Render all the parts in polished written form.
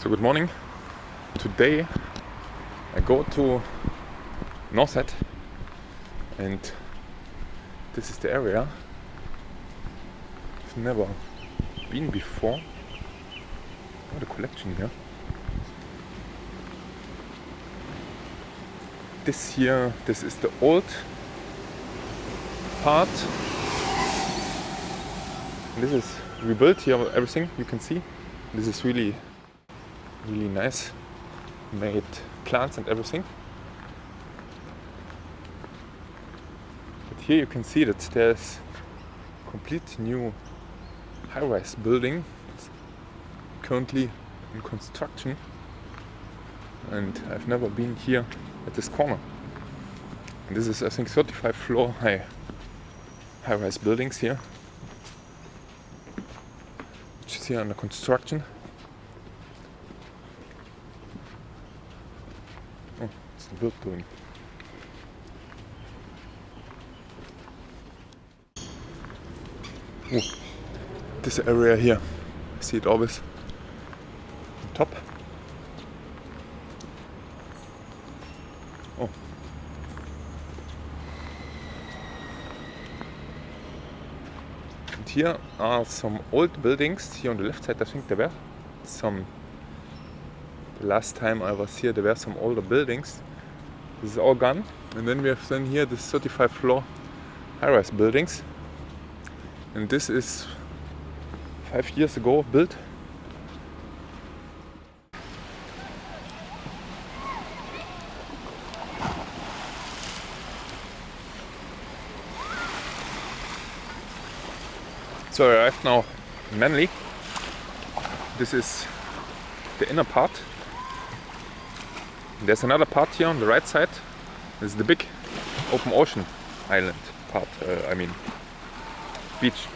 So good morning. Today I go to Northhead and this is the area I've never been before. What a collection here. This is the old part. This is rebuilt here, everything you can see. This is really nice made plants and everything. But here you can see that there's complete new high-rise building. It's currently in construction and I've never been here at this corner. And this is, I think, 35 floor high-rise buildings here, which is here under construction. Oh, it's the building. Oh, this area here, I see it always on top. Oh. And here are some old buildings. Here on the left side, I think there were some. The last time I was here, there were some older buildings. This is all gone. And then we have here the 35 floor high-rise buildings. And this is 5 years ago built. So I arrived now in Manly. This is the inner part. There's another part here on the right side. This is the big open ocean island part, beach.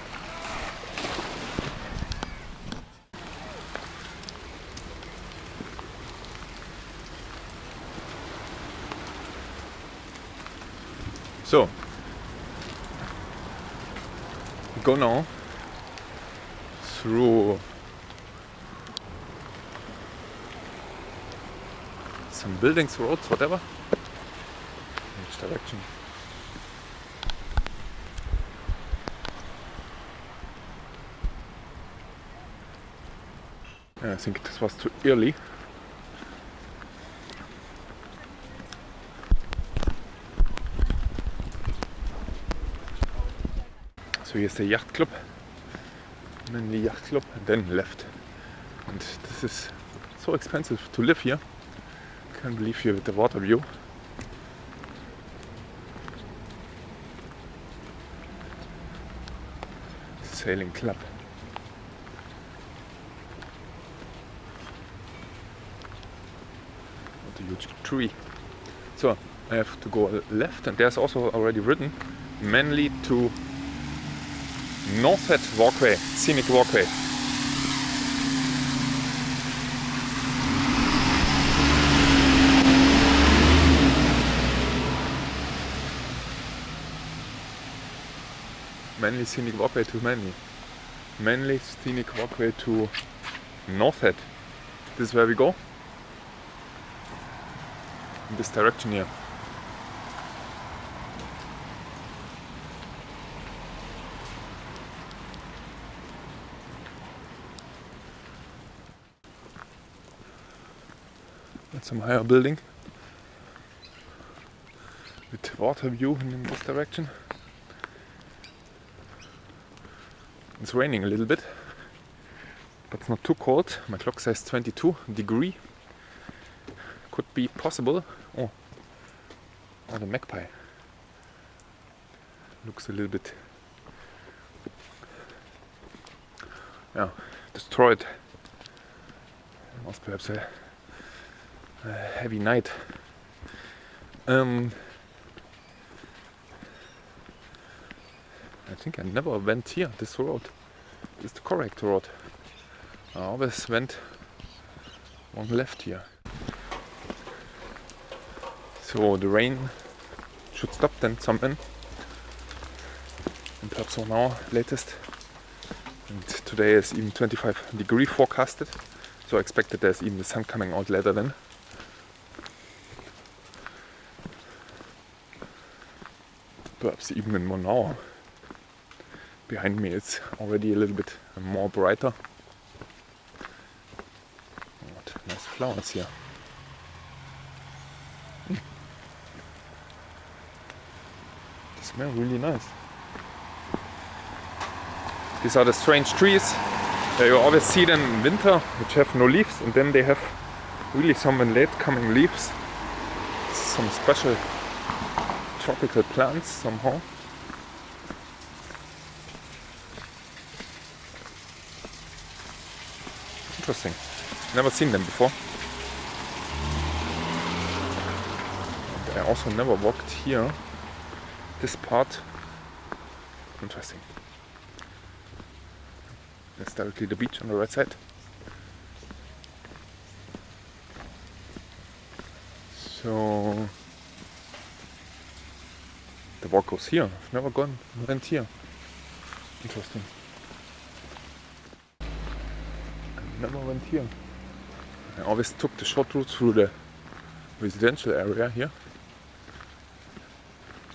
So, we go now through some buildings, roads, whatever. Which direction? I think this was too early. So here's the yacht club, and then the yacht club, and then left. And this is so expensive to live here. Can't believe here with the water view. Sailing club. What a huge tree. So I have to go left, and there's also already written Manly to Northhead Walkway, scenic walkway. Manly scenic walkway to Manly. Manly scenic walkway to Northhead. This is where we go. In this direction here. That's some higher building with water view in this direction. It's raining a little bit, but it's not too cold. My clock says 22 degrees. Could be possible. Oh, the magpie looks a little bit, destroyed. It was perhaps a heavy night. I think I never went here, this road. This is the correct road. I always went on left here. So the rain should stop then sometime. And perhaps now latest. And today is even 25 degrees forecasted. So So I expect that there's even the sun coming out later then. Perhaps even in 1 hour. Behind me it's already a little bit more brighter. What nice flowers here. They smell really nice. These are the strange trees. You always see them in winter, which have no leaves, and then they have really some late coming leaves. Some special tropical plants somehow. Interesting. Never seen them before. And I also never walked here. This part. Interesting. That's directly the beach on the right side. So the walk goes here. I've never went here. Interesting. I never went here. I always took the short route through the residential area here.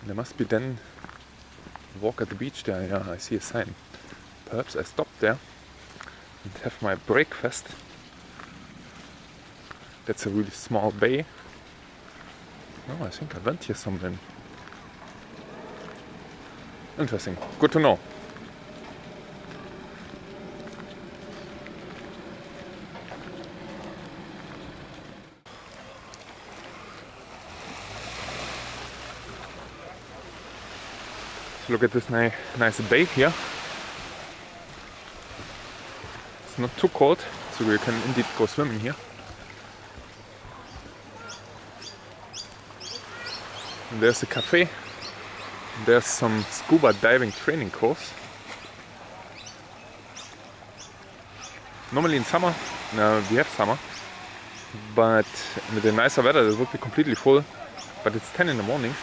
There must be then a walk at the beach there. Yeah, I see a sign. Perhaps I stop there and have my breakfast. That's a really small bay. No, I think I went here somewhere. Interesting. Good to know. So look at this nice bay here. It's not too cold, so we can indeed go swimming here. And there's a cafe. There's some scuba diving training course. Normally in summer, we have summer, but with the nicer weather it would be completely full. But it's 10 in the morning.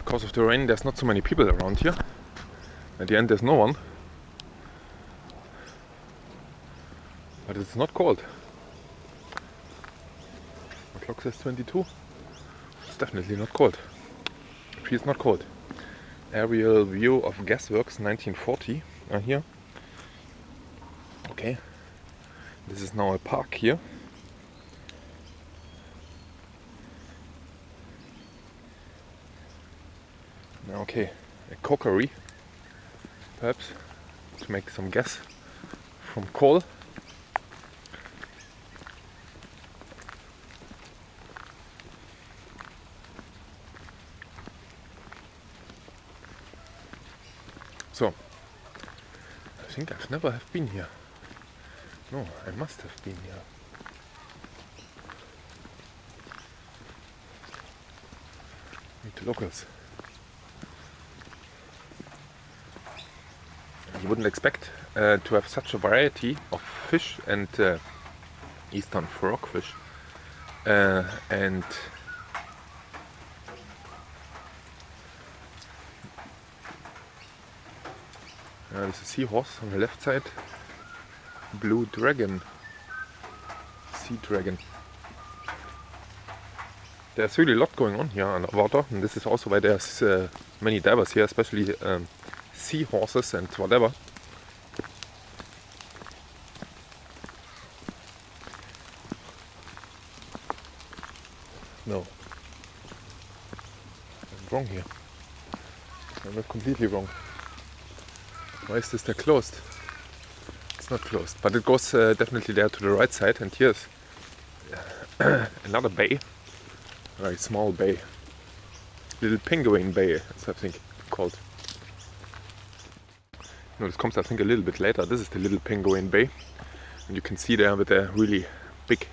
Because of the rain, there's not so many people around here. At the end, there's no one. But it's not cold. The clock says 22. It's definitely not cold. It feels not cold. Aerial view of gasworks 1940 are here. Okay. This is now a park here. Okay, a cokery, perhaps, to make some gas from coal. So, I think I've never have been here. No, I must have been here. Meet the locals. You wouldn't expect to have such a variety of fish and eastern frogfish and there's a seahorse on the left side, blue dragon, sea dragon. There's really a lot going on here underwater, and this is also why there's many divers here, especially seahorses and whatever. No, I'm wrong here. I'm completely wrong. Why is this there closed? It's not closed, but it goes definitely there to the right side. And here's another bay, a very small bay, little penguin bay, as I think called. No, this comes I think a little bit later. This is the little penguin bay, and you can see there with the really big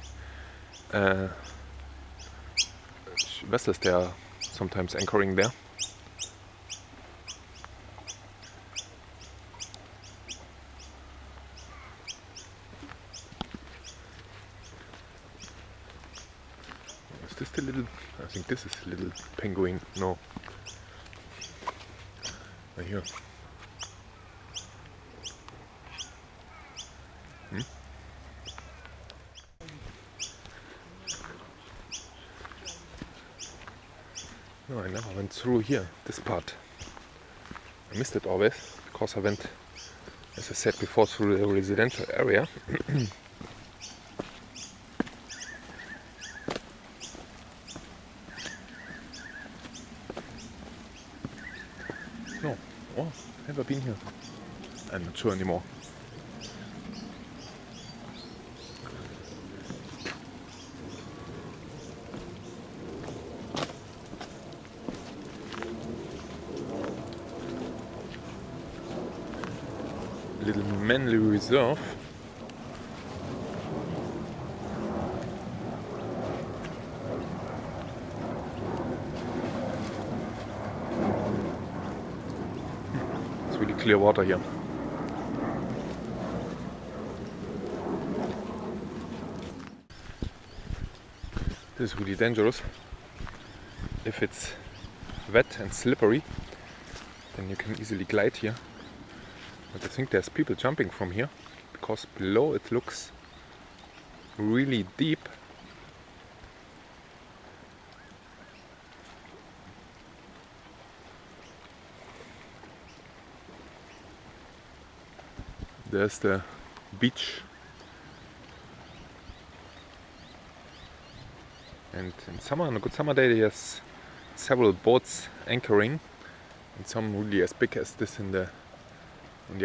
vessels they are sometimes anchoring there. Is this the little? I think this is a little penguin. No. Right here. No, I never went through here, this part. I missed it always, because I went, as I said before, through the residential area. No, oh, never been here. I'm not sure anymore. Little Manly Reserve. It's really clear water here. This is really dangerous. If it's wet and slippery, then you can easily glide here. But I think there's people jumping from here, because below it looks really deep. There's the beach. And in summer, on a good summer day, there's several boats anchoring, and some really as big as this in the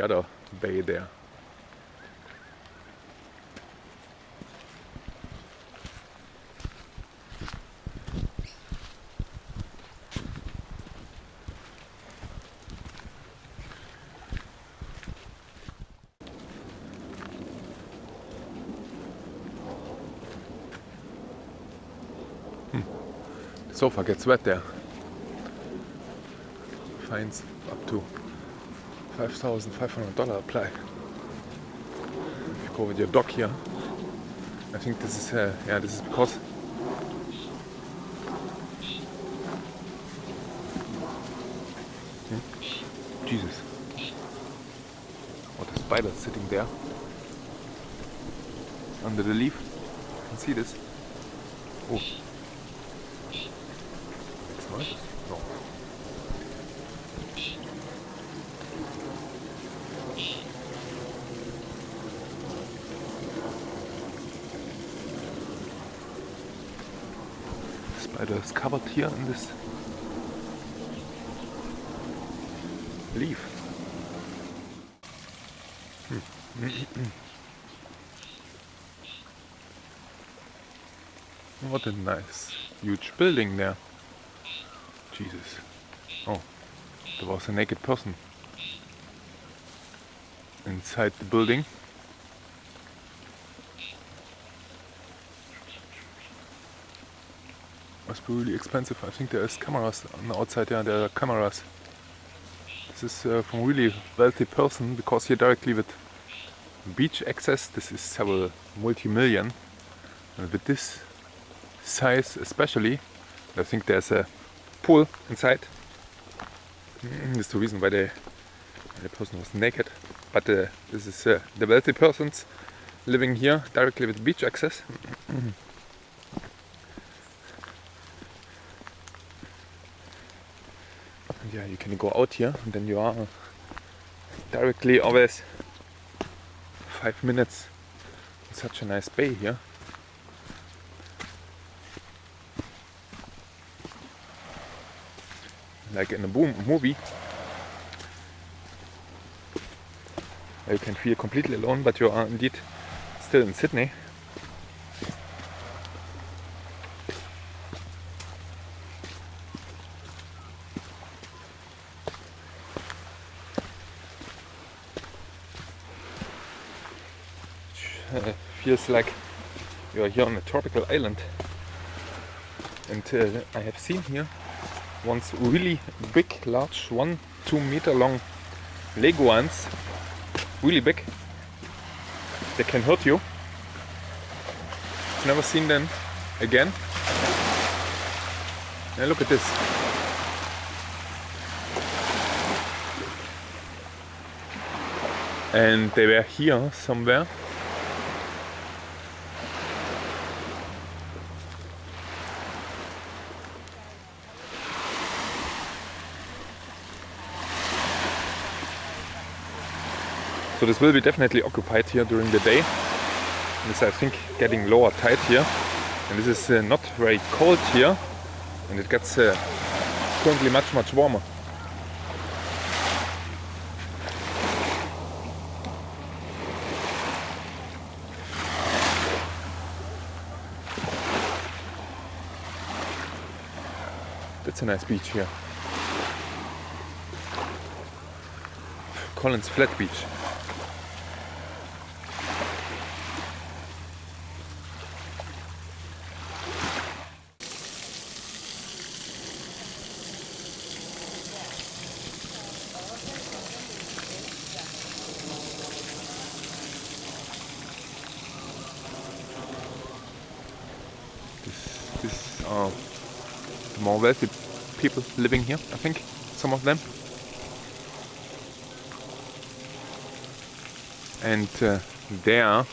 other bay there. The sofa gets wet there. Fines up to $5,500 apply. If you go with your dog here, I think this is this is because Jesus, what a spider sitting there under the leaf. You can see this. Oh, makes noises. No. Spider is covered here in this leaf. What a nice, huge building there. Jesus. Oh, there was a naked person inside the building. Must be really expensive. I think there is cameras on the outside. Yeah, there are cameras. This is from a really wealthy person, because here directly with beach access, this is several multi-million. And with this size especially, I think there's a pool inside. This is the reason why the person was naked. But this is the wealthy persons living here directly with beach access. Yeah, you can go out here and then you are directly always 5 minutes in such a nice bay here. Like in a movie, where you can feel completely alone, but you are indeed still in Sydney. Feels like you are here on a tropical island. And I have seen here once really big, large, 1-2 meter long leguans, really big. They can hurt you. I've never seen them again. And look at this. And they were here somewhere. So this will be definitely occupied here during the day. And it's, I think, getting lower tide here. And this is not very cold here. And it gets currently much warmer. That's a nice beach here. Collins Flat Beach. This are the more wealthy people living here, I think, some of them. And there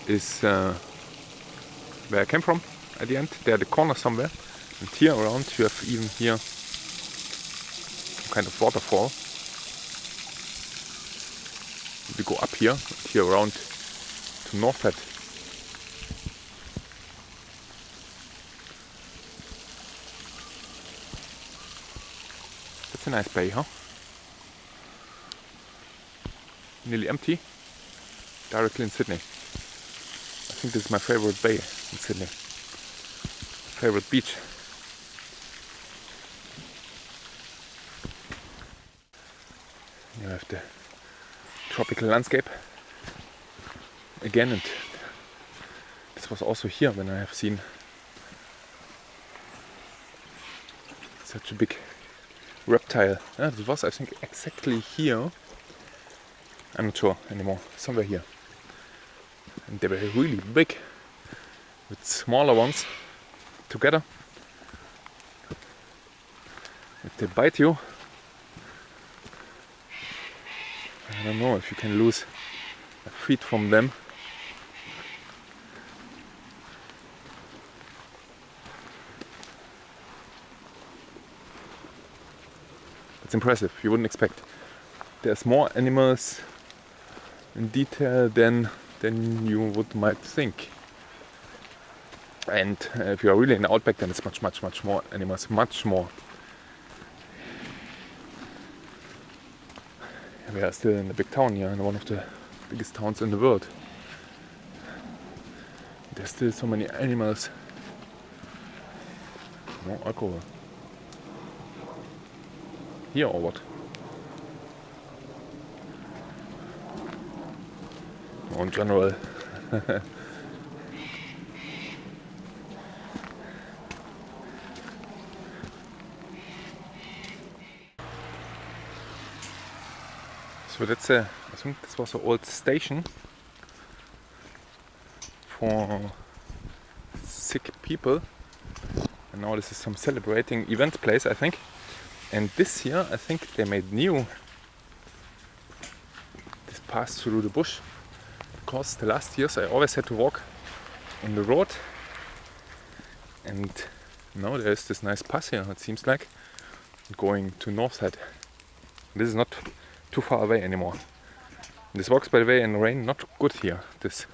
is where I came from at the end. There, the corner somewhere. And here around you have even here some kind of waterfall. We go up here around to Northhead. That's a nice bay, huh? Nearly empty, directly in Sydney. I think this is my favorite bay in Sydney. Favorite beach. You have the tropical landscape again, and this was also here when I have seen such a big reptile. This was, I think, exactly here. I'm not sure anymore, somewhere here. And they were really big, with smaller ones together. If they bite you, I don't know if you can lose a feet from them. It's impressive, you wouldn't expect. There's more animals in detail than you might think. And if you are really in the outback, then it's much more animals, much more. We are still in the big town here, in one of the biggest towns in the world. There's still so many animals. No alcohol. Here or what? No, in general. So that's I think this was an old station for sick people, and now this is some celebrating event place, I think. And this here, I think they made new. This pass through the bush, because the last years I always had to walk on the road, and now there's this nice pass here. It seems like going to Northhead. This is not too far away anymore. This walks, by the way, in the rain, not good here. This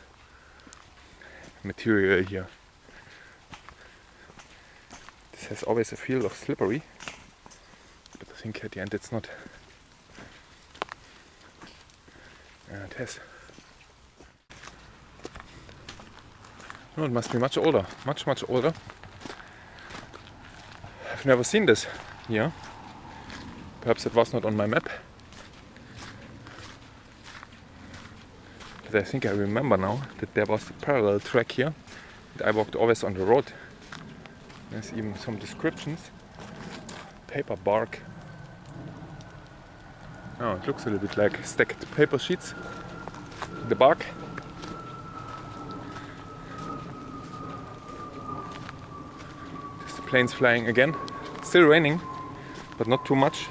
material here. This has always a feel of slippery, but I think at the end it's not. It has. No, it must be much older, much older. I've never seen this here. Perhaps it was not on my map. But I think I remember now that there was a parallel track here. And I walked always on the road. There's even some descriptions. Paper bark. Oh, it looks a little bit like stacked paper sheets. The bark. There's the Planes flying again. Still raining, but not too much.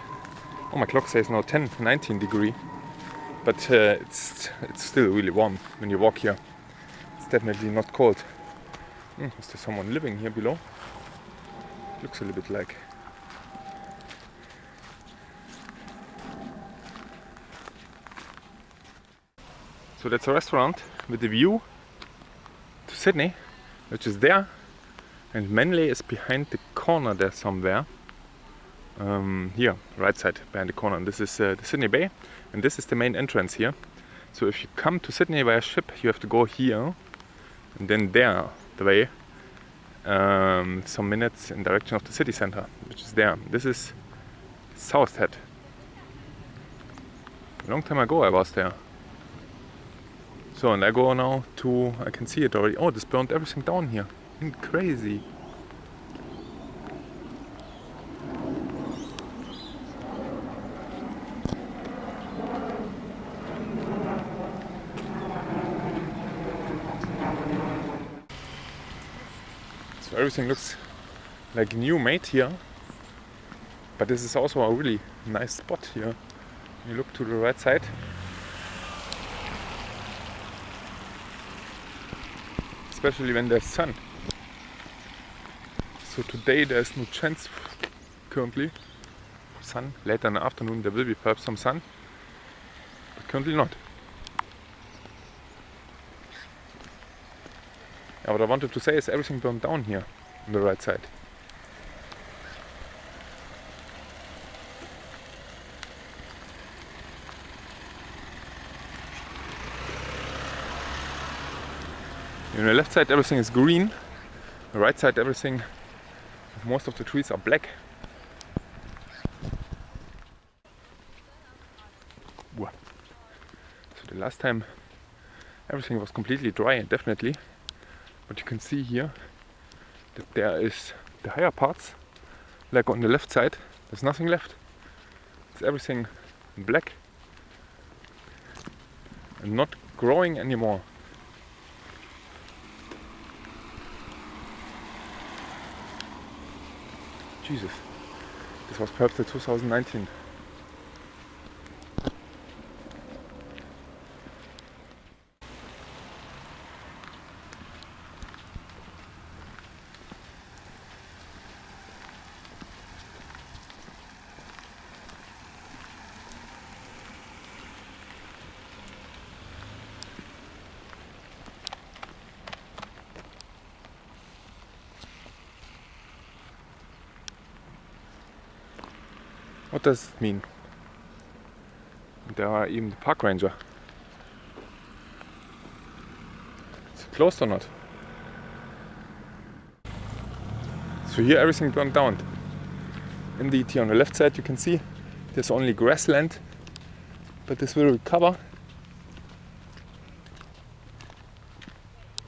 Oh, my clock says now 19 degree. But it's still really warm when you walk here. It's definitely not cold. Is there someone living here below? Looks a little bit like. So that's a restaurant with a view to Sydney, which is there, and Manly is behind the corner there somewhere. Here, right side behind the corner. And this is the Sydney Bay, and this is the main entrance here. So if you come to Sydney by a ship, you have to go here, and then there the way. Some minutes in direction of the city center, which is there. This is South Head. A long time ago I was there. So, and I go now to, I can see it already. Oh, this burned everything down here. Crazy. So everything looks like new made here. But this is also a really nice spot here. You look to the right side. Especially when there's sun. So today there's no chance currently. Sun. Later in the afternoon there will be perhaps some sun. But currently not. Yeah, what I wanted to say is everything burned down here on the right side. On the left side everything is green, on the right side everything, most of the trees are black. So the last time everything was completely dry, and definitely, but you can see here that there is the higher parts, like on the left side, there's nothing left. It's everything black and not growing anymore. Jesus, this was perhaps the 2019. What does it mean? There are even the park ranger. Is it closed or not? So here everything burned down. Indeed, here on the left side you can see there's only grassland, but this will recover.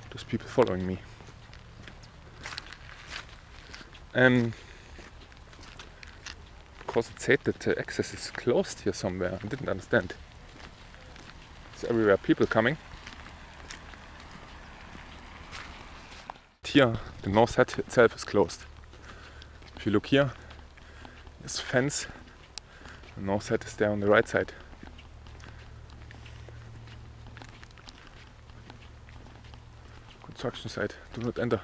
There's people following me. Because it said that the access is closed here somewhere. I didn't understand. There's everywhere people coming. Here, the north head itself is closed. If you look here, there's a fence. The north head is there on the right side. Construction site. Do not enter.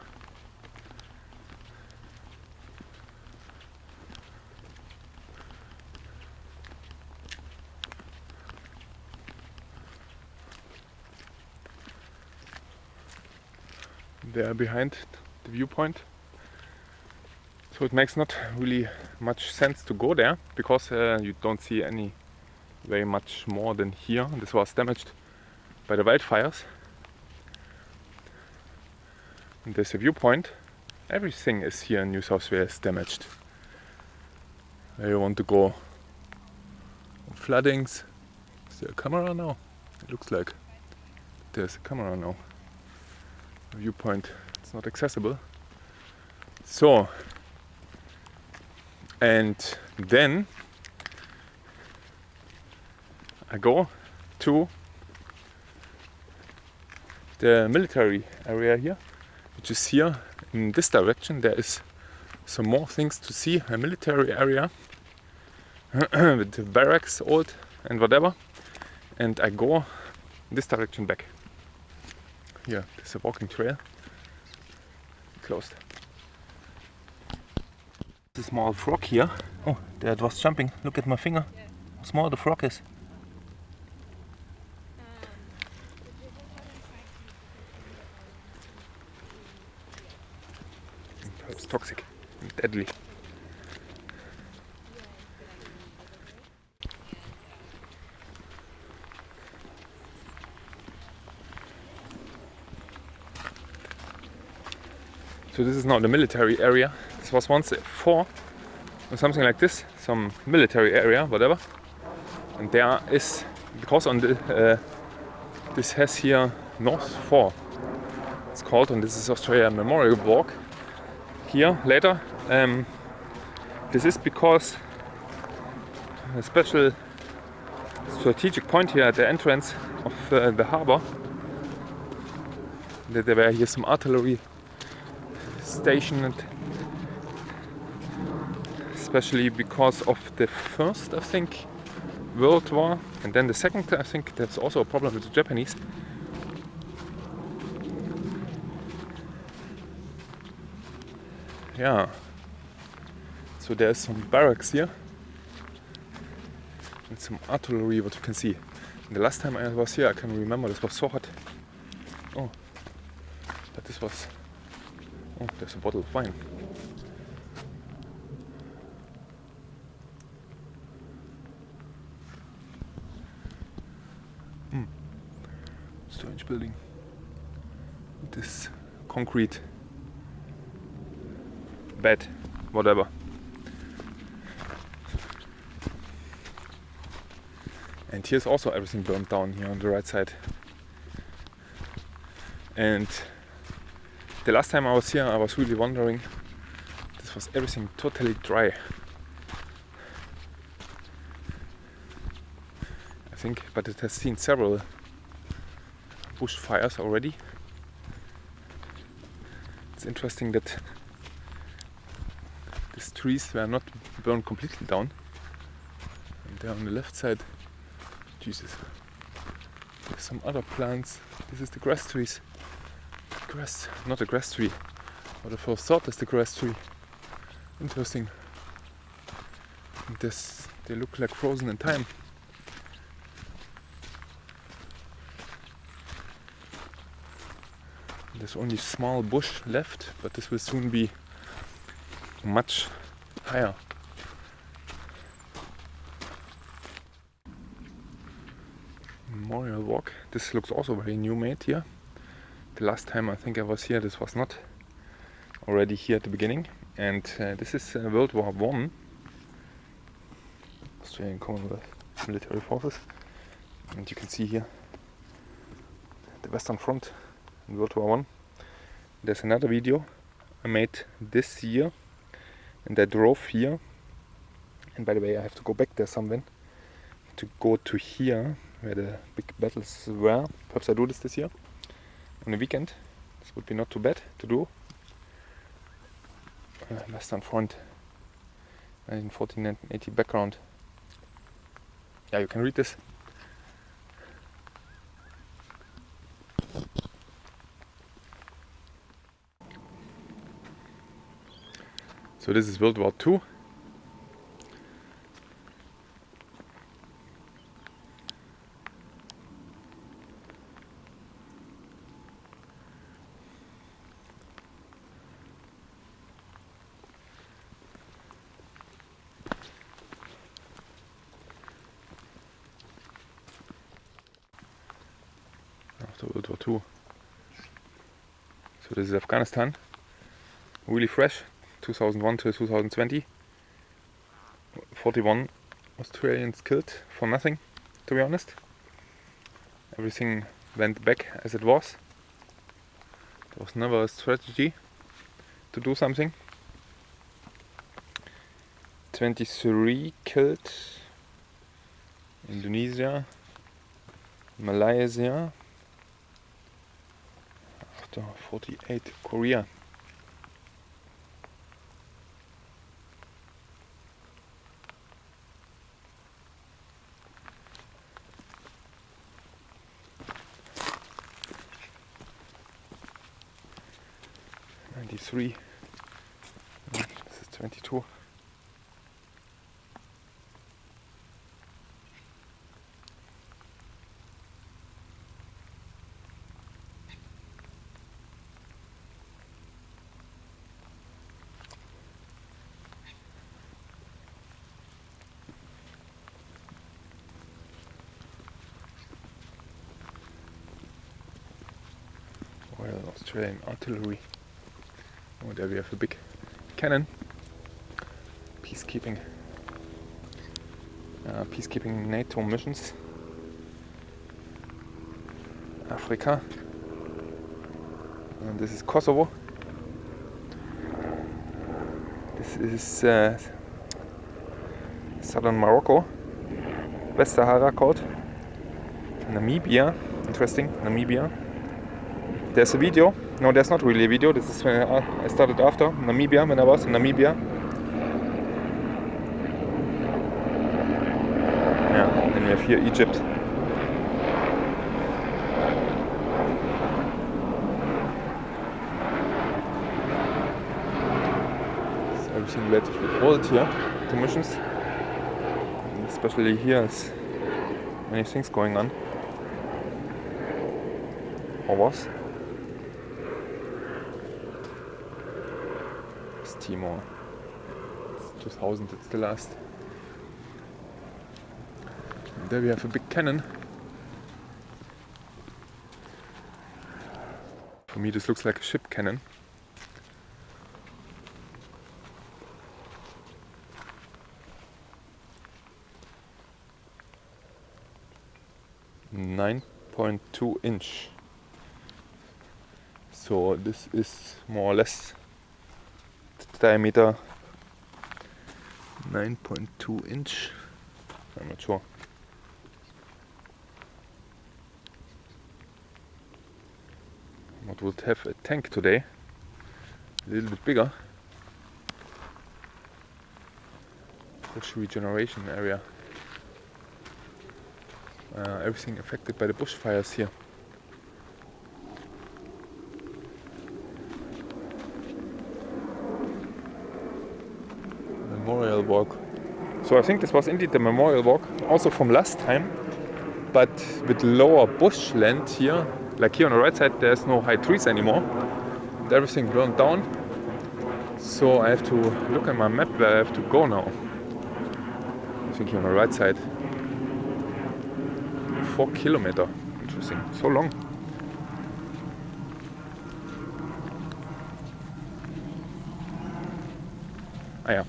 There behind the viewpoint. So it makes not really much sense to go there, because you don't see any very much more than here. This was damaged by the wildfires. And there's a viewpoint. Everything is here in New South Wales damaged. Where you want to go. Floodings. Is there a camera now? It looks like there's a camera now. Viewpoint, it's not accessible. So, and then I go to the military area here, which is here in this direction. There is some more things to see. A military area with the barracks, old and whatever. And I go this direction back. Here, there's a walking trail. Closed. This small frog here. Oh, there it was jumping. Look at my finger. How small the frog is. It's toxic and deadly. So this is now the military area. This was once a fort or something like this, some military area, whatever. And there is, because on the this has here North Fort, it's called, and this is Australia Memorial Walk. Here later, this is because a special strategic point here at the entrance of the harbour. That there were here some artillery stationed, especially because of the first, I think, World War, and then the second. I think there's also a problem with the Japanese. Yeah. So there's some barracks here and some artillery, what you can see. And the last time I was here, I can remember this was so hot. Oh, but this was. Oh, there's a bottle of wine. Strange building. This concrete bed, whatever. And here's also everything burned down here on the right side. And the last time I was here, I was really wondering, this was everything totally dry. I think, but it has seen several bushfires already. It's interesting that these trees were not burned completely down. And there on the left side, Jesus, there's some other plants. This is the grass trees. Grass, not a grass tree. What I first thought is the grass tree. Interesting. And this, they look like frozen in time. There's only a small bush left, but this will soon be much higher. Memorial Walk. This looks also very new made here. The last time I think I was here, this was not already here at the beginning. And this is World War I. Australian Commonwealth military forces. And you can see here the Western Front in World War I. There's another video I made this year, and I drove here. And by the way, I have to go back there somewhere to go to here where the big battles were. Perhaps I do this year on the weekend. This would be not too bad to do. Western Front, 1914, 1980 background. Yeah, you can read this. So this is World War II. After World War II. So this is Afghanistan. Really fresh. 2001 to 2020. 41 Australians killed for nothing, to be honest. Everything went back as it was. There was never a strategy to do something. 23 killed. Indonesia, Malaysia. After 48, Korea. 23. This is 22. Royal Australian Artillery. Oh, there we have a big cannon. Peacekeeping NATO missions. Africa. And this is Kosovo. This is southern Morocco. West Sahara called. Namibia. Interesting. Namibia. There's a video. No, there's not really a video. This is when I started after Namibia, when I was in Namibia. Yeah, then we have here Egypt. So everything relatively old here, the missions. And especially here is many things going on. Or was. Timor. It's 2000, it's the last. And there we have a big cannon. For me this looks like a ship cannon. .2 inch. So this is more or less diameter 9.2 inch. I'm not sure. What would have a tank today? A little bit bigger. Bush regeneration area. Everything affected by the bushfires here. Memorial walk. So I think this was indeed the memorial walk, also from last time, but with lower bushland here. Like here on the right side, there's no high trees anymore. And everything burned down. So I have to look at my map where I have to go now. I think here on the right side. 4 kilometers. Interesting. So long. Ah ja.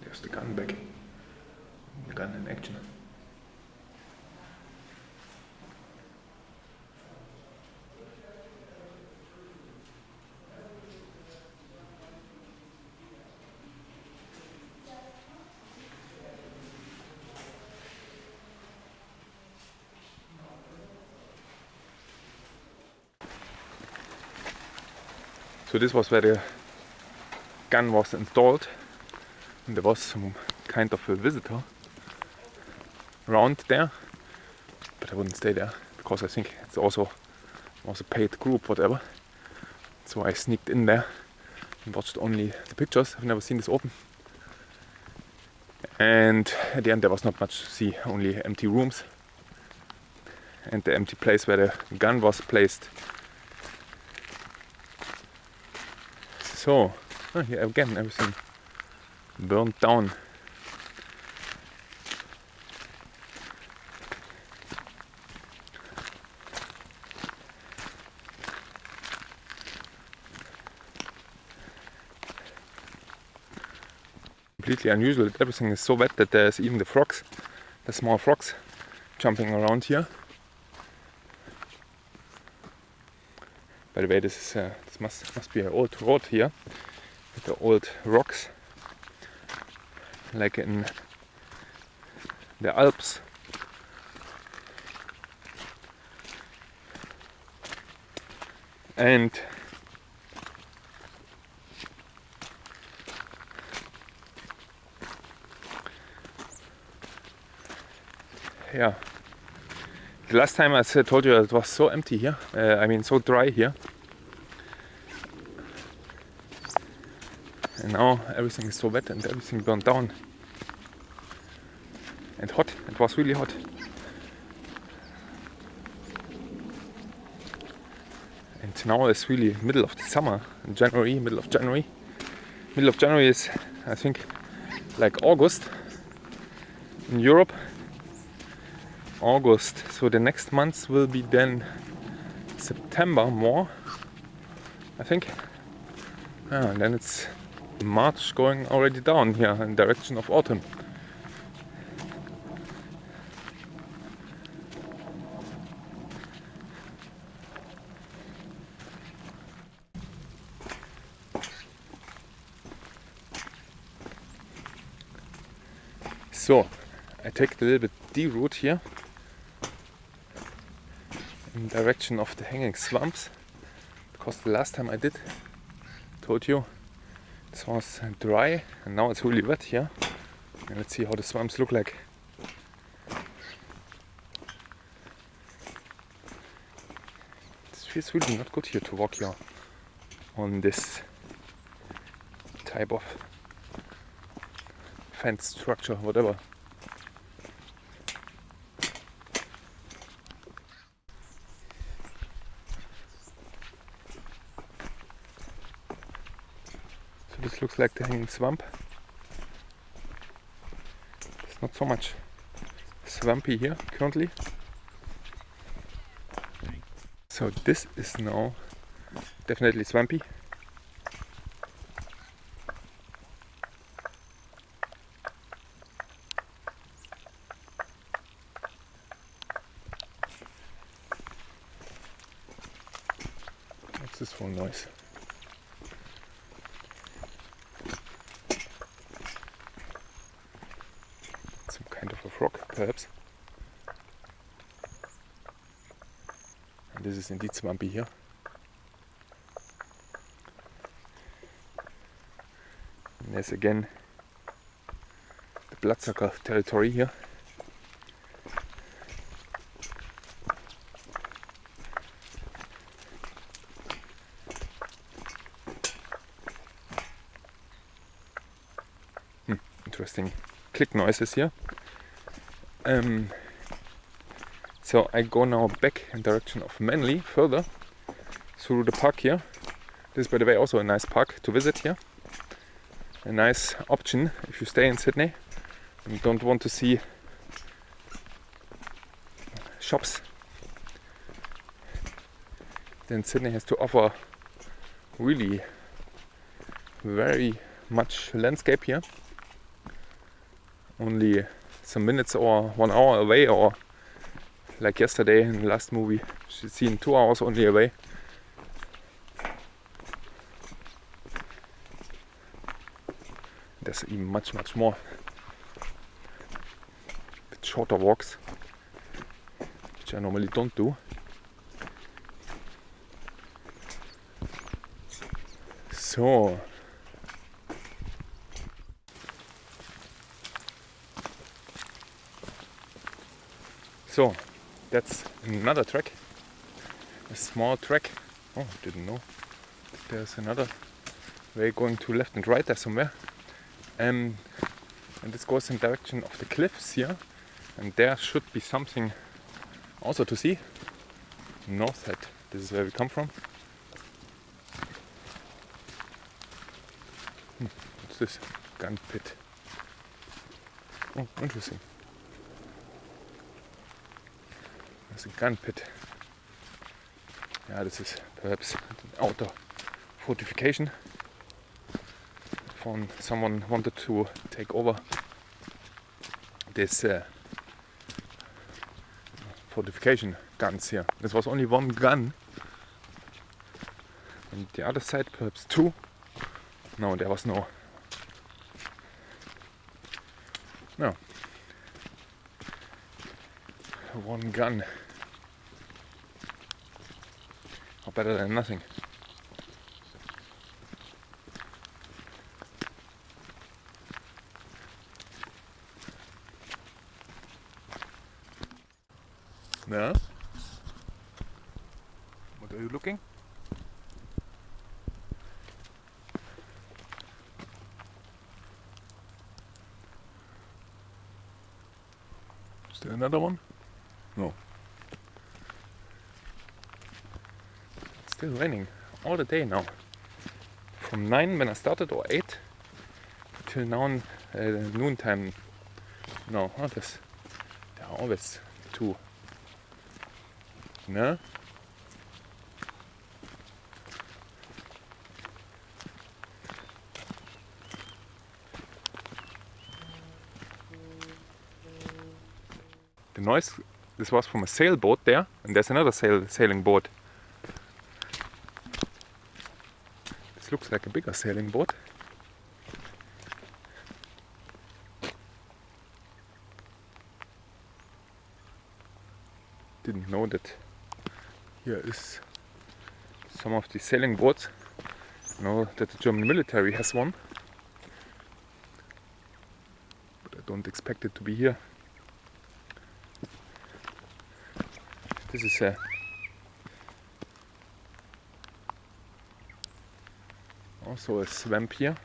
There's the gun back. The gun in action. So this was where the gun was installed, and there was some kind of a visitor around there, but I wouldn't stay there because I think it's also was a paid group, whatever. So I sneaked in there and watched only the pictures. I've never seen this open, and at the end there was not much to see, only empty rooms and the empty place where the gun was placed. So, here again everything burned down. Completely unusual that everything is so wet that there's even the frogs, the small frogs, jumping around here. By the way, this must be an old road here, with the old rocks, like in the Alps. And yeah, the last time I told you it was so empty here, I mean so dry here. And now everything is so wet and everything burned down. And hot, it was really hot. And now it's really middle of the summer, January, middle of January. Middle of January is, I think, like August in Europe. August, so the next month will be then September more, I think. And then it's March going already down here in direction of autumn. So I take the little bit D route here in direction of the hanging swamps, because the last time I told you this was dry and now it's really wet here. And let's see how the swamps look like. It feels really not good here to walk here on this type of fence structure, whatever. So this looks like the hanging swamp. It's not so much swampy here currently. So this is now definitely swampy. What's this for noise? Some kind of a frog, perhaps. And this is indeed swampy here. And there's again the bloodsucker territory here. Interesting click noises here. So I go now back in direction of Manly further through the park here. This is, by the way, also a nice park to visit here. A nice option if you stay in Sydney and don't want to see shops. Then Sydney has to offer really very much landscape here. Only some minutes or 1 hour away, or like yesterday in the last movie, she's seen 2 hours only away. There's even much more. Bit shorter walks, which I normally don't do. So that's another track, a small track. Oh, I didn't know. There's another way going to left and right there somewhere. And this goes in direction of the cliffs here. And there should be something also to see. North side, this is where we come from. What's this? Gun pit. Oh, interesting. There's a gun pit. Yeah, this is perhaps an outer fortification. Someone wanted to take over this fortification guns here. This was only one gun. And the other side perhaps two. No, there was no. No. One gun. or better than nothing. Yeah. What are you looking? Is there another one? No. It's still raining all the day now. From 9 when I started, or 8, till now noontime. No, this. There are always 2. No? The noise, this was from a sailboat there, and there's another sailing boat. This looks like a bigger sailing boat. Didn't know that here is some of the sailing boats. I know that the German military has one, but I don't expect it to be here. This is also a swamp here.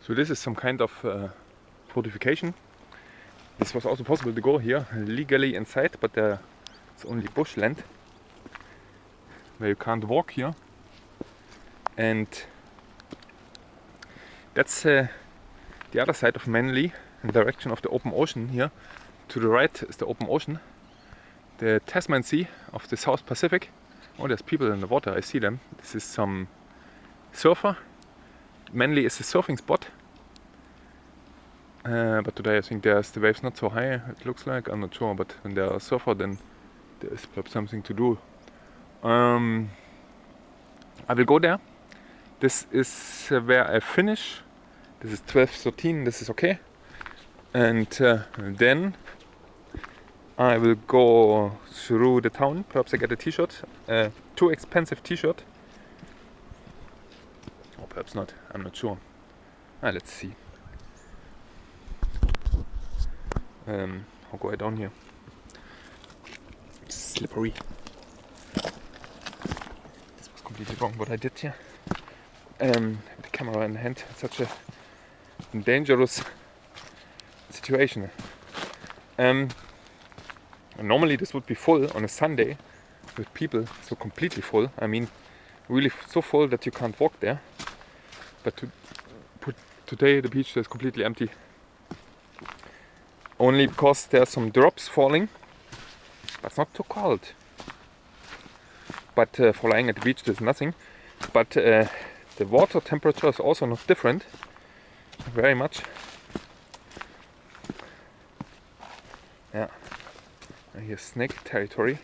So this is some kind of fortification. This was also possible to go here legally inside, but it's only bushland where you can't walk here. And that's the other side of Manly, in the direction of the open ocean here. To the right is the open ocean, the Tasman Sea of the South Pacific. Oh, there's people in the water, I see them. This is some surfer. Manly is a surfing spot. But today I think the waves not so high, it looks like. I'm not sure, but when there are surfer, then there is perhaps something to do. I will go there. This is where I finish. This is 12:13, this is okay. And then I will go through the town. Perhaps I get a t-shirt, too expensive t-shirt. Or perhaps not, I'm not sure. Let's see. How go I down here? It's slippery. This was completely wrong what I did here. With the camera in hand, it's such a dangerous situation. Normally this would be full on a Sunday with people, so completely full. I mean, really so full that you can't walk there. But today the beach is completely empty. Only because there are some drops falling, but it's not too cold. But for lying at the beach there's nothing. But the water temperature is also not different, very much. Yeah, here's snake territory.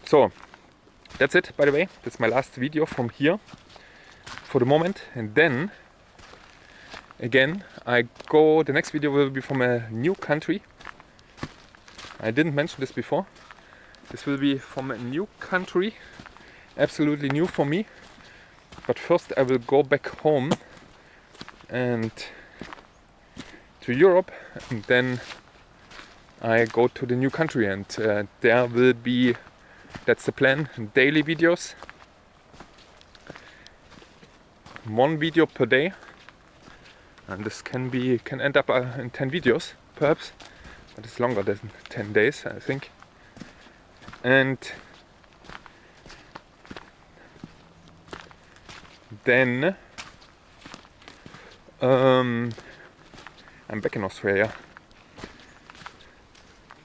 So, that's it, by the way. That's my last video from here for the moment. And then, again, the next video will be from a new country. I didn't mention this before. This will be from a new country, absolutely new for me. But first I will go back home and to Europe, and then I go to the new country, and there will be, that's the plan, daily videos. 1 video per day, and this can end up in 10 videos perhaps, but it's longer than 10 days I think. And then I'm back in Australia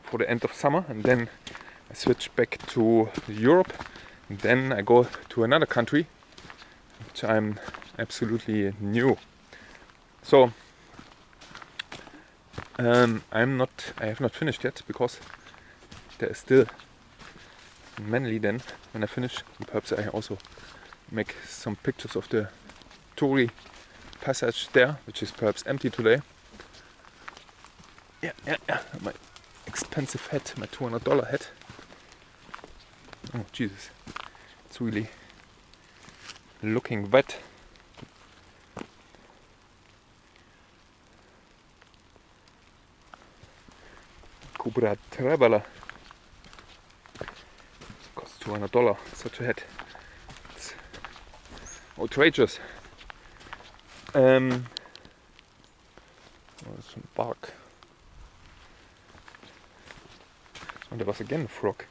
for the end of summer, and then I switch back to Europe, and then I go to another country which I'm absolutely new. So I have not finished yet, because there is still Manly. Then when I finish, and perhaps I also make some pictures of the Tory passage there, which is perhaps empty today. Yeah, my expensive hat, my $200 hat. Oh Jesus, it's really looking wet. Cobra Traveler. Costs $200, such a hat. It's outrageous. Oh, there's some bark. Oh, there was again a frog.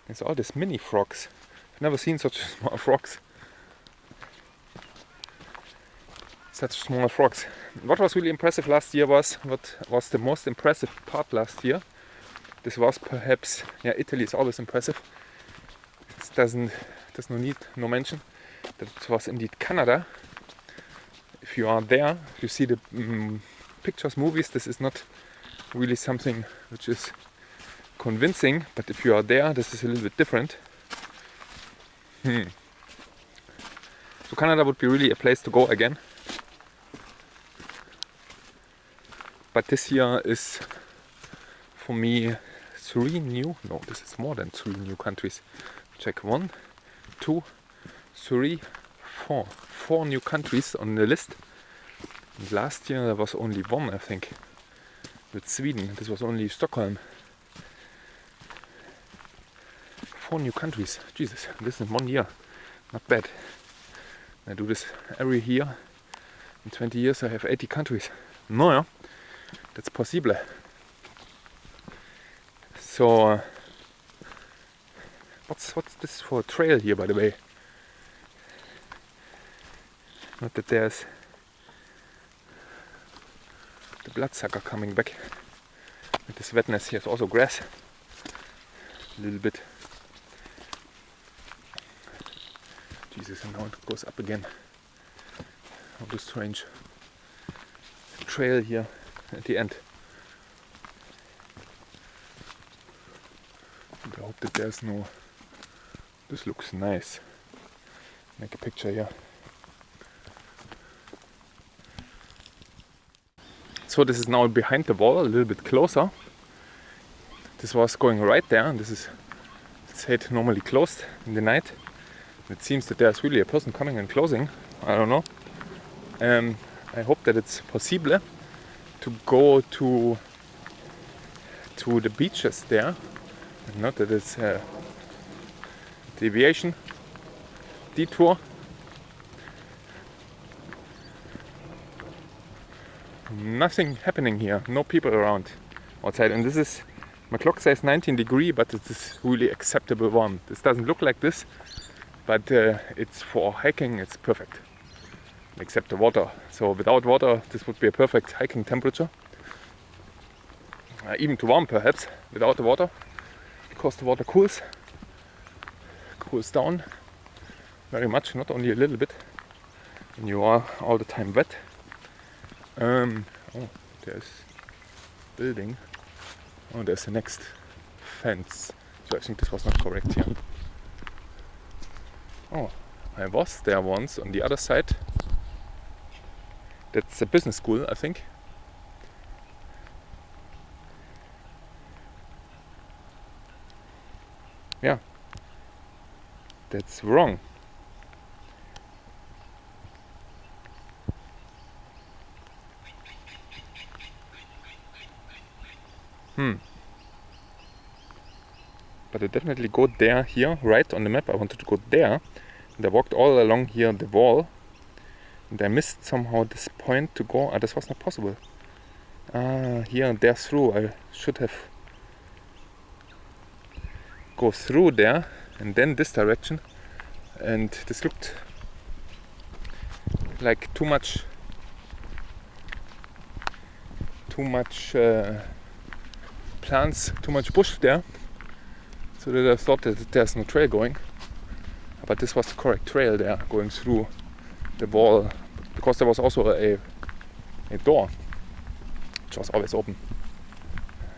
There's all these mini frogs. I've never seen such small frogs. Such small frogs. What was really impressive last year was, what was the most impressive part last year? This was perhaps, yeah, Italy is always impressive. There's no mention that it was indeed Canada. If you are there, you see the pictures, movies, this is not really something which is convincing, but if you are there, this is a little bit different. So Canada would be really a place to go again. But this year is, for me, this is more than 3 new countries. Check 1, 2, 3, 4. 4 new countries on the list. And last year there was only 1, I think, with Sweden. This was only Stockholm. 4 new countries. Jesus, this is 1 year. Not bad. I do this every year. In 20 years I have 80 countries. No, yeah. That's possible. So, what's this for a trail here, by the way? Not that there's the bloodsucker coming back. With this wetness, here's also grass. A little bit. Jesus, and now it goes up again. What a strange trail here at the end. And I hope that there's no... This looks nice. Make a picture here. So this is now behind the wall, a little bit closer. This was going right there, and this is, let's say, it normally closed in the night. It seems that there's really a person coming and closing. I don't know. I hope that it's possible to go to the beaches there. Not that it's a deviation, detour. Nothing happening here, no people around outside. And this is, my clock says 19 degrees, but it is really acceptable warm. This doesn't look like this, but it's for hiking, it's perfect. Except the water. So without water, this would be a perfect hiking temperature. Even too warm perhaps, without the water, because the water cools down very much, not only a little bit, and you are all the time wet. Oh, there's building. Oh, there's the next fence. So I think this was not correct here. Oh, I was there once on the other side. That's a business school, I think. Yeah, that's wrong. But I definitely go there, here, right on the map. I wanted to go there. And I walked all along here the wall. And I missed somehow this point to go. This was not possible. Here and there through. I should have go through there and then this direction. And this looked like too much plants, too much bush there. So that I thought that there's no trail going. But this was the correct trail there, going through the wall, because there was also a door which was always open.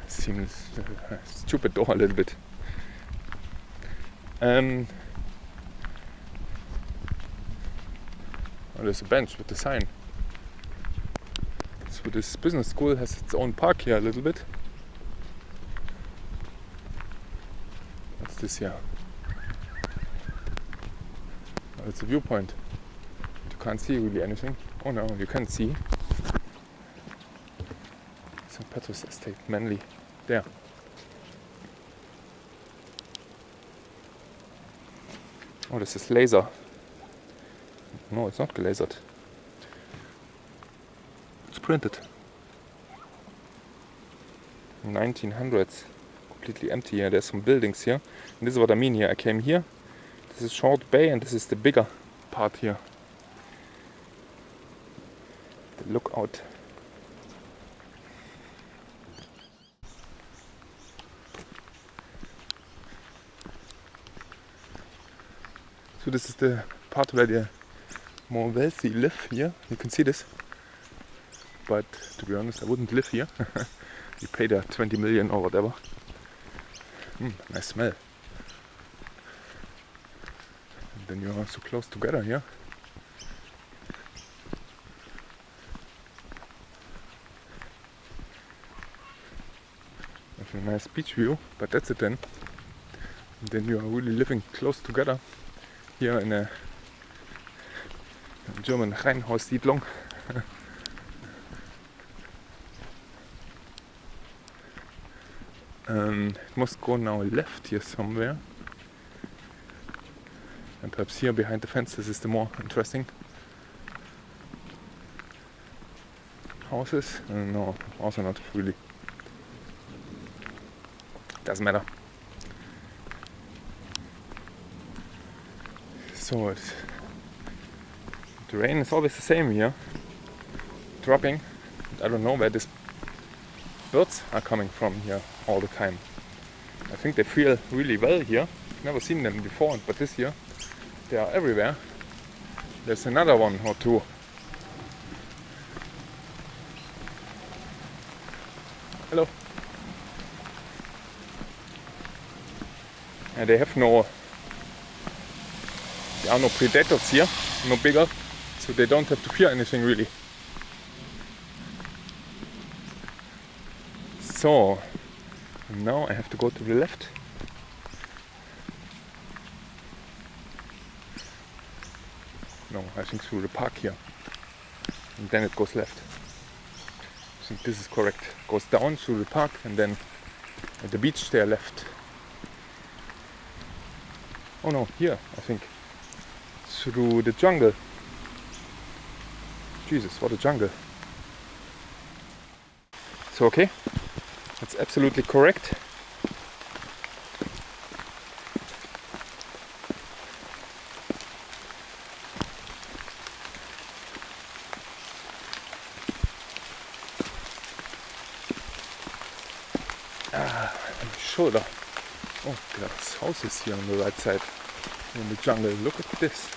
Seems a stupid door a little bit. Oh, there's a bench with the sign. So this business school has its own park here a little bit. What's this here? Oh, it's a viewpoint. You can't see really anything. Oh no, you can see. St. Petrus Estate, Manly. There. Oh, this is laser. No, it's not glazered. It's printed. 1900s. Completely empty here. There's some buildings here. And this is what I mean here. I came here. This is Short Bay and this is the bigger part here. The lookout. So this is the part where the more wealthy live here. You can see this. But to be honest, I wouldn't live here. You pay there 20 million or whatever. Nice smell. And then you are so close together here. Have a nice beach view, but that's it then. And then you are really living close together here in a German Reihenhaussiedlung. It must go now left here somewhere. And perhaps here behind the fence, this is the more interesting houses. No, also not really. Doesn't matter. So the rain is always the same here, dropping. I don't know where these birds are coming from here all the time. I think they feel really well here. Never seen them before, but this year they are everywhere. There's another one or two. Hello. And they have there are no predators here, no bigger, so they don't have to fear anything really. So now I have to go to the left. No, I think through the park here. And then it goes left. I think this is correct. Goes down through the park and then at the beach there left. Oh no, here I think. Through the jungle. Jesus, what a jungle. So okay, that's absolutely correct. On the shoulder. Oh, there's houses here on the right side. In the jungle. Look at this.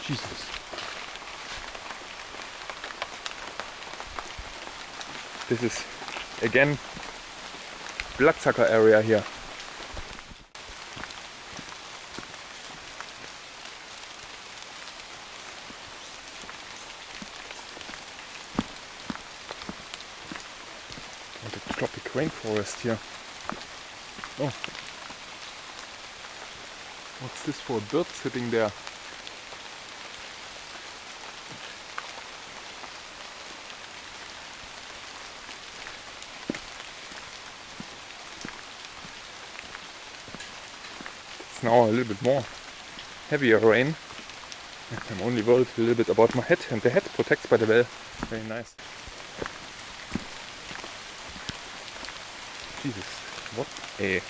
Jesus. This is again bloodsucker area here. And the tropic rainforest here. Oh. What's this for a bird sitting there? It's now a little bit more heavier rain. I'm only worried a little bit about my head, and the head protects by the well. Very nice. Jesus, what a...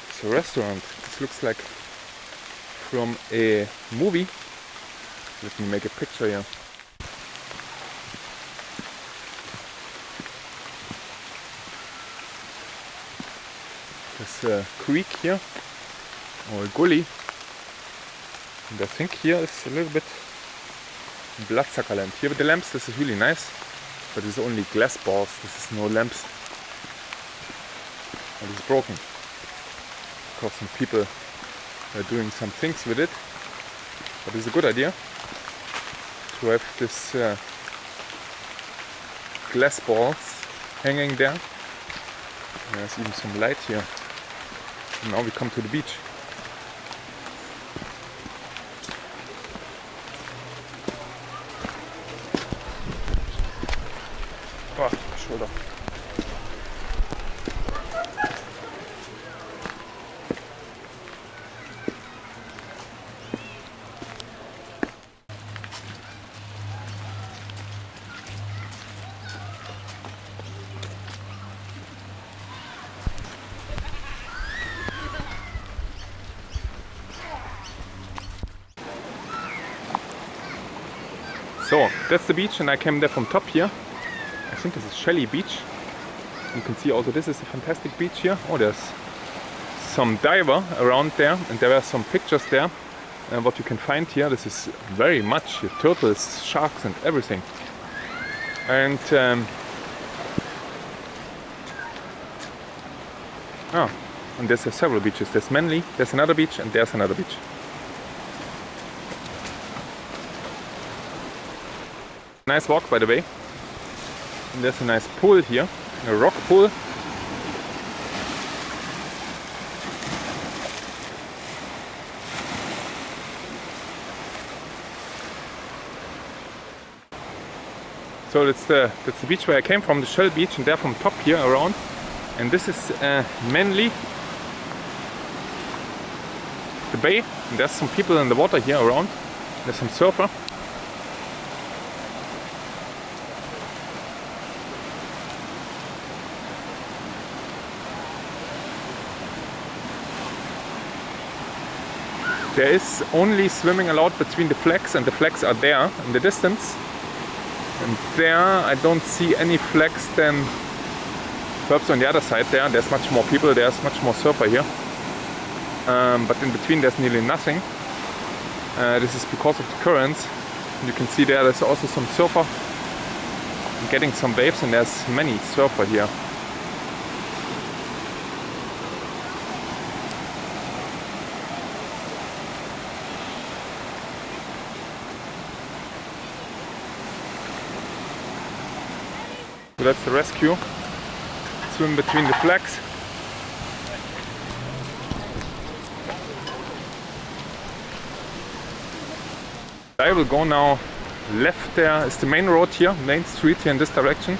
It's a restaurant. This looks like from a movie. Let me make a picture here. There's a creek here, or a gully. And I think here is a little bit bloodsucker land. Here with the lamps, this is really nice. But it's only glass bars, this is no lamps. And it's broken. Because some people are doing some things with it. But it's a good idea to have this glass balls hanging there. There's even some light here. And now we come to the beach. Oh, my shoulder. So, that's the beach, and I came there from top here. I think this is Shelly Beach. You can see also this is a fantastic beach here. Oh, there's some diver around there, and there are some pictures there. What you can find here, this is very much turtles, sharks and everything. And and there's several beaches. There's Manly, there's another beach, and there's another beach. Nice walk, by the way. And there's a nice pool here, a rock pool. So that's the beach where I came from, the Shell Beach, and they're from top here around. And this is Manly, the bay. And there's some people in the water here around. There's some surfer. There is only swimming allowed between the flags, and the flags are there in the distance. And there I don't see any flags than perhaps on the other side there. There's much more people, there's much more surfer here. But in between there's nearly nothing. This is because of the currents. And you can see there's also some surfer getting some waves, and there's many surfer here. So that's the rescue. Swim between the flags. I will go now left. There is the main road here, main street here in this direction.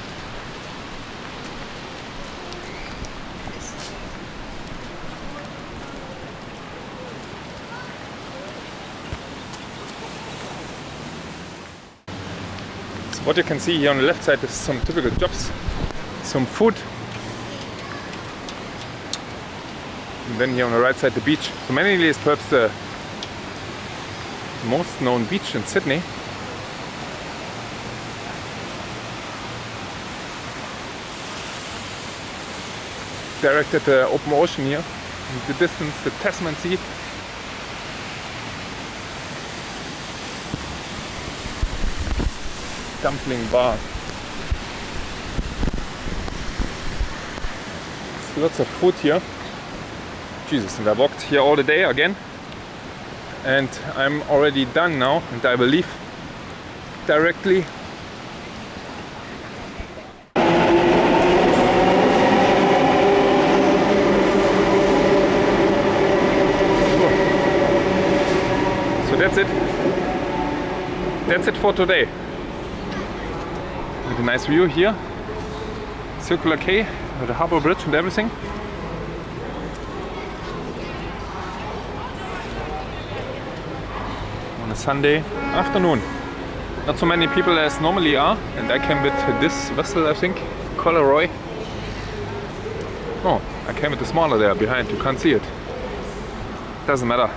What you can see here on the left side is some typical jobs, some food. And then here on the right side the beach. So Manly is perhaps the most known beach in Sydney. Direct at the open ocean here. In the distance the Tasman Sea. Dumpling bar. There's lots of food here. Jesus, and I walked here all the day again. And I'm already done now, and I will leave directly. So that's it. That's it for today. With a nice view here, Circular Quay with the harbour bridge and everything. On a Sunday afternoon. Not so many people as normally are, and I came with this vessel, I think, Coloroy. Oh, I came with the smaller there behind, you can't see it. Doesn't matter.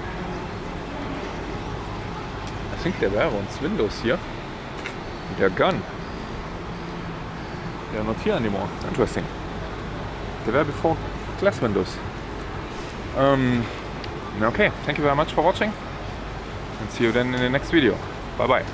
I think there were once windows here. They're gone. They're not here anymore. Interesting. They were before glass windows. Okay, thank you very much for watching, and see you then in the next video. Bye bye.